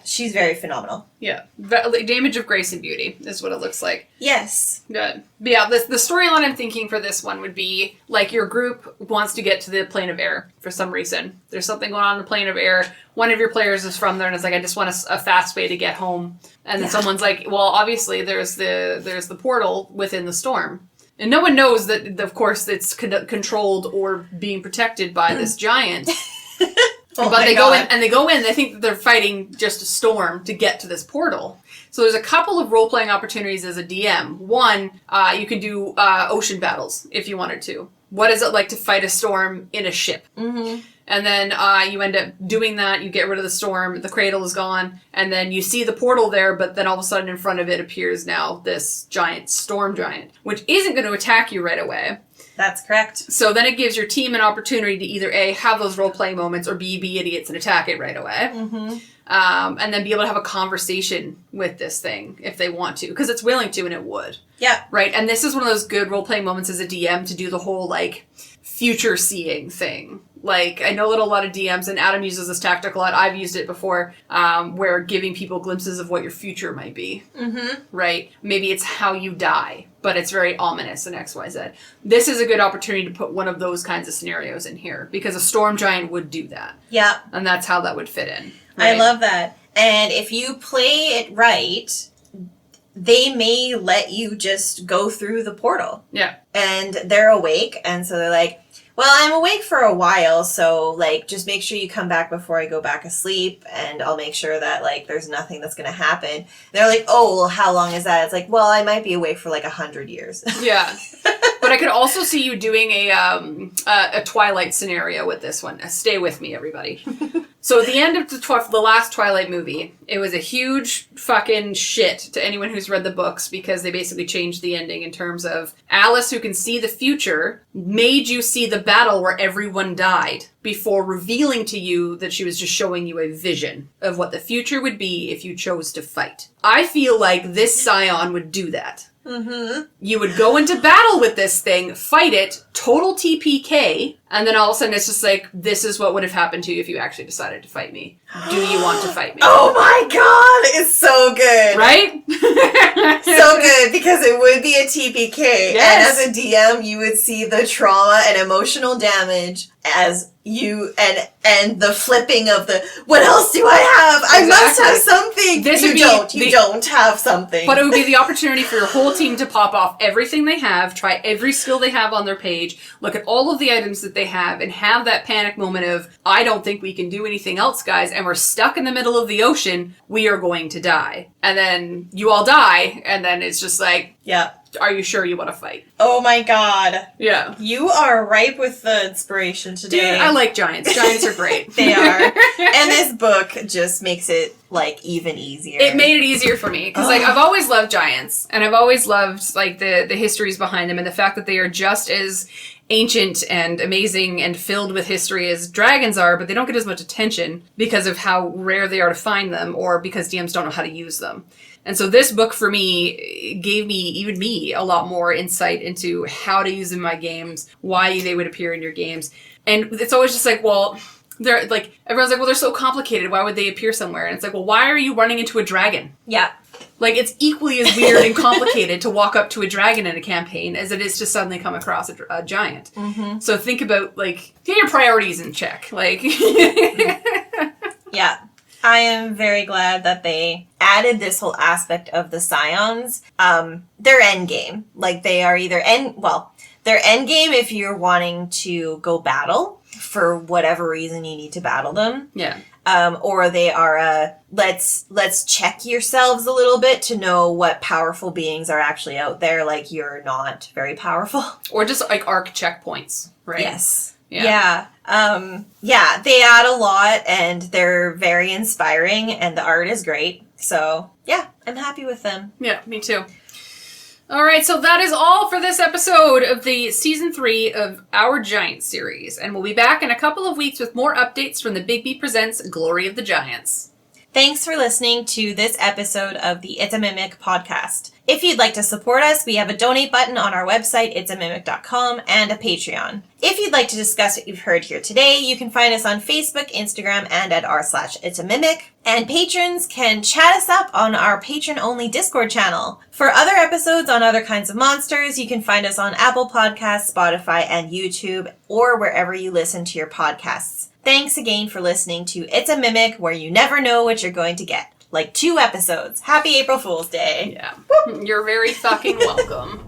she's very phenomenal. Yeah. Damage of grace and beauty is what it looks like. Yes. Good. But yeah, the storyline I'm thinking for this one would be, your group wants to get to the plane of air for some reason. There's something going on in the plane of air. One of your players is from there and is like, I just want a fast way to get home. And then someone's like, well, obviously there's the portal within the storm. And no one knows that, of course, it's controlled or being protected by this giant. But they go in, they think that they're fighting just a storm to get to this portal. So there's a couple of role-playing opportunities as a DM. One, you can do ocean battles if you wanted to. What is it like to fight a storm in a ship? Mm-hmm. And then you end up doing that, you get rid of the storm, the cradle is gone, and then you see the portal there, but then all of a sudden in front of it appears now this giant storm giant, which isn't going to attack you right away. That's correct. So then it gives your team an opportunity to either A, have those role-playing moments, or B, be idiots and attack it right away. Mm-hmm. And then be able to have a conversation with this thing if they want to, because it's willing to and it would. Yeah. Right? And this is one of those good role-playing moments as a DM to do the whole, like, future-seeing thing. Like, I know that a lot of DMs, and Adam uses this tactic a lot, I've used it before, where giving people glimpses of what your future might be. Mm-hmm. Right? Maybe it's how you die, but it's very ominous in XYZ. This is a good opportunity to put one of those kinds of scenarios in here, because a storm giant would do that. Yeah. And that's how that would fit in. Right? I love that. And if you play it right, they may let you just go through the portal. Yeah. And they're awake, and so they're like, well, I'm awake for a while, so, like, just make sure you come back before I go back asleep, and I'll make sure that, like, there's nothing that's gonna happen. And they're like, oh, well, how long is that? It's like, well, I might be awake for, like, 100 years. Yeah. But I could also see you doing a Twilight scenario with this one. Stay with me, everybody. So at the end of the last Twilight movie, it was a huge fucking shit to anyone who's read the books, because they basically changed the ending in terms of Alice, who can see the future, made you see the battle where everyone died before revealing to you that she was just showing you a vision of what the future would be if you chose to fight. I feel like this Scion would do that. Mm-hmm. You would go into battle with this thing, fight it, total TPK, and then all of a sudden it's just like, this is what would have happened to you if you actually decided to fight me. Do you want to fight me? Oh my god, it's so good. Right? So good, because it would be a TPK. Yes. And as a DM, you would see the trauma and emotional damage as you, and the flipping of the, what else do I have? I must have something. You don't have something. But it would be the opportunity for your whole team to pop off everything they have, try every skill they have on their page, look at all of the items that they have, and have that panic moment of, I don't think we can do anything else, guys, and we're stuck in the middle of the ocean, we are going to die. And then you all die, and then it's just like, yeah. Are you sure you want to fight? Oh my god. Yeah. You are ripe with the inspiration today. Dude, I like giants. Giants are great. They are. And this book just makes it, like, even easier. It made it easier for me, because, like, I've always loved giants, and I've always loved, like, the histories behind them, and the fact that they are just as ancient and amazing and filled with history as dragons are, but they don't get as much attention because of how rare they are to find them, or because DMs don't know how to use them. And so this book, for me, gave me, even me, a lot more insight into how to use them in my games, why they would appear in your games. And it's always just like, well, they're like, everyone's like, well, they're so complicated, why would they appear somewhere? And it's like, well, why are you running into a dragon? Yeah. Like, it's equally as weird and complicated to walk up to a dragon in a campaign as it is to suddenly come across a giant. Mm-hmm. So think about, like, get your priorities in check. Like, yeah. I am very glad that they added this whole aspect of the Scions. Their end game. Like, they are either their end game if you're wanting to go battle for whatever reason you need to battle them. yeah. Or they are let's check yourselves a little bit to know what powerful beings are actually out there. Like, you're not very powerful. Or just, like, arc checkpoints, right? Yes. Yeah. Yeah, they add a lot, and they're very inspiring, and the art is great. So, yeah, I'm happy with them. Yeah, me too. All right, so that is all for this episode of the Season 3 of our Giant series. And we'll be back in a couple of weeks with more updates from the Big B Presents Glory of the Giants. Thanks for listening to this episode of the It's a Mimic podcast. If you'd like to support us, we have a donate button on our website, itsamimic.com, and a Patreon. If you'd like to discuss what you've heard here today, you can find us on Facebook, Instagram, and at r/itsamimic. And patrons can chat us up on our patron-only Discord channel. For other episodes on other kinds of monsters, you can find us on Apple Podcasts, Spotify, and YouTube, or wherever you listen to your podcasts. Thanks again for listening to It's a Mimic, where you never know what you're going to get. Like 2 episodes. Happy April Fool's Day. Yeah. You're very fucking welcome.